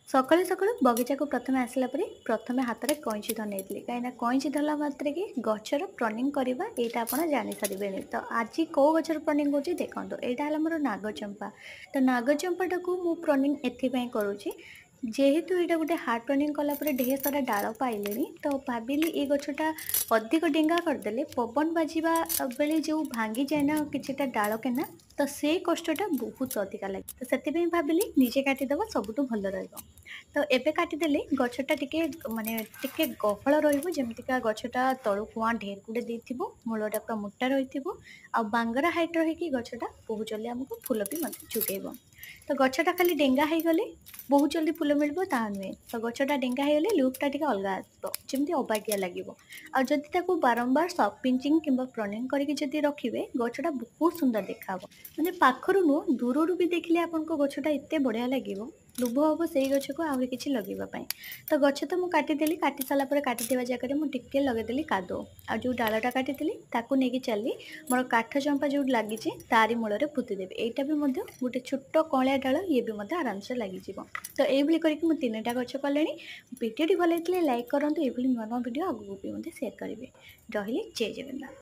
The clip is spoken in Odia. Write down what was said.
ସକାଳୁ ସକାଳୁ ବଗିଚାକୁ ପ୍ରଥମେ ଆସିଲା ପରେ ପ୍ରଥମେ ହାତରେ କଇଁଚି ଧରିନେଇଥିଲି କାହିଁକିନା କଇଁଚି ଧରିଲା ମାତ୍ରକେ ଗଛର ପ୍ରନିଂ କରିବା ଏଇଟା ଆପଣ ଜାଣିସାରିବେଣି। ତ ଆଜି କୋଉ ଗଛର ପ୍ରନିଂ କରୁଛି ଦେଖନ୍ତୁ, ଏଇଟା ହେଲା ମୋର ନାଗଚମ୍ପା। ତ ନାଗଚମ୍ପାଟାକୁ ମୁଁ ପ୍ରନିଂ ଏଥିପାଇଁ କରୁଛି, ଯେହେତୁ ଏଇଟା ଗୋଟେ ହାର୍ଡ ପ୍ରନିଂ କଲା ପରେ ଢେର ସାରା ଡାଳ ପାଇଲେଣି, ତ ଭାବିଲି ଏଇ ଗଛଟା ଅଧିକ ଡେଙ୍ଗା କରିଦେଲେ ପବନ ବାଜିବା ବେଳେ ଯେଉଁ ଭାଙ୍ଗିଯାଏ ନା କିଛିଟା ଡାଳ କେନା, ତ ସେ କଷ୍ଟଟା ବହୁତ ଅଧିକା ଲାଗେ। ତ ସେଥିପାଇଁ ଭାବିଲି ନିଜେ କାଟିଦେବା ସବୁଠୁ ଭଲ ରହିବ। ତ ଏବେ କାଟିଦେଲେ ଗଛଟା ଟିକେ ମାନେ ଟିକେ ଗହଳ ରହିବ, ଯେମିତିକା ଗଛଟା ତଳୁ କୁଆଁ ଢେର ଗୁଡ଼େ ଦେଇଥିବ, ମୂଳଟା ପୁରା ମୋଟା ରହିଥିବ, ଆଉ ବାଙ୍ଗରା ହାଇଟ୍ ରହିକି ଗଛଟା ବହୁତ ଜଲ୍ଦି ଆମକୁ ଫୁଲ ବି ମଧ୍ୟ ଯୋଗେଇବ। ତ ଗଛଟା ଖାଲି ଡେଙ୍ଗା ହେଇଗଲେ ବହୁତ ଜଲ୍ଦି ଫୁଲ ମିଳିବ ତାହା ନୁହେଁ। ତ ଗଛଟା ଡେଙ୍ଗା ହେଇଗଲେ ଲୁକ୍ଟା ଟିକେ ଅଲଗା ଆସିବ, ଯେମିତି ଅବାଗିଆ ଲାଗିବ। ଆଉ ଯଦି ତାକୁ ବାରମ୍ବାର ସଫ୍ଟ ପିଞ୍ଚିଂ କିମ୍ବା ପ୍ରନିଂ କରିକି ଯଦି ରଖିବେ, ଗଛଟା ବହୁତ ସୁନ୍ଦର ଦେଖାହବ। ମାନେ ପାଖରୁ ନୁହଁ, ଦୂରରୁ ବି ଦେଖିଲେ ଆପଣଙ୍କ ଗଛଟା ଏତେ ବଢ଼ିଆ ଲାଗିବ, ଲୋଭ ହବ ସେଇ ଗଛକୁ ଆହୁରି କିଛି ଲଗେଇବା ପାଇଁ। ତ ଗଛ ତ ମୁଁ କାଟିଦେଲି, କାଟି ସାରିଲା ପରେ କାଟିଥିବା ଜାଗାରେ ମୁଁ ଟିକେ ଲଗେଇଦେଲି କାଦୁଅ। ଆଉ ଯେଉଁ ଡାଳଟା କାଟିଥିଲି ତାକୁ ନେଇକି ଚାଲି ମୋର କାଠ ଚମ୍ପା ଯେଉଁଠି ଲାଗିଛି ତାରି ମୂଳରେ ପୋତିଦେବି। ଏଇଟା ବି ମଧ୍ୟ ଗୋଟେ ଛୋଟ କଅଁଳିଆ ଡାଳ, ଇଏ ବି ମଧ୍ୟ ଆରାମସେ ଲାଗିଯିବ। ତ ଏଇଭଳି କରିକି ମୁଁ 3ଟା ଗଛ କଲେଣି। ଭିଡ଼ିଓଟି ଭଲ ହେଇଥିଲେ ଲାଇକ୍ କରନ୍ତୁ, ଏଇଭଳି ନୂଆ ନୂଆ ଭିଡ଼ିଓ ଆଗକୁ ବି ମଧ୍ୟ ସେୟାର କରିବେ। ରହିଲି, ଜୟ ଜଗନ୍ନାଥ।